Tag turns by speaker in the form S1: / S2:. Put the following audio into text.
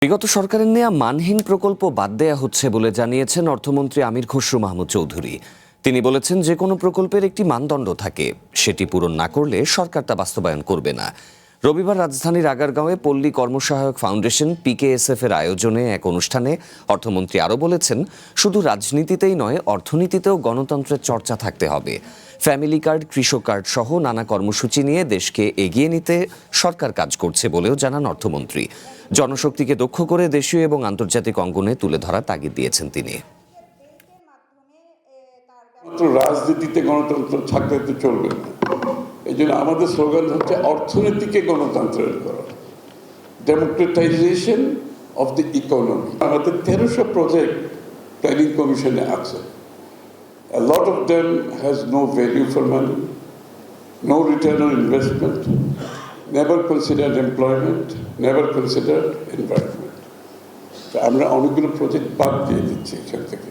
S1: বিগত সরকারের নেয়া মানহীন প্রকল্প বাদ দেয়া হচ্ছে বলে জানিয়েছেন অর্থমন্ত্রী আমির খসরু মাহমুদ চৌধুরী। তিনি বলেছেন, যে কোনো প্রকল্পের একটি মানদণ্ড থাকে, সেটি পূরণ না করলে সরকার তা বাস্তবায়ন করবে না। রবিবার রাজধানীর আগারগাঁওয়ে পল্লী কর্মসহায়ক ফাউন্ডেশন PKSF এর আয়োজনে এক অনুষ্ঠানে অর্থমন্ত্রী আরও বলেছেন, শুধু রাজনীতিতেই নয়, অর্থনীতিতেও গণতন্ত্রের চর্চা থাকতে হবে। ফ্যামিলি কার্ড, কৃষক কার্ড সহ নানা কর্মসূচি নিয়ে দেশকে এগিয়ে নিতে সরকার কাজ করছে বলেও জানান অর্থমন্ত্রী। জনশক্তিকে দক্ষ করে দেশীয় এবং আন্তর্জাতিক অঙ্গনে তুলে ধরার তাগিদ দিয়েছেন তিনি।
S2: রাজনীতিতে গণতন্ত্র থাকতে চলবে না, এই জন্য আমাদের স্লোগান হচ্ছে অর্থনীতিকে গণতন্ত্রের করা, ডেমোক্রেটাইজেশন অফ দ্য ইকোনমি। আমাদের 1300 প্রজেক্ট প্ল্যানিং কমিশনে আছে। A lot of them has no value for money, no return on investment, never considered employment, never considered environment. আমরা অনেকগুলো প্রজেক্ট বাদ দিয়ে দিচ্ছি এখান থেকে।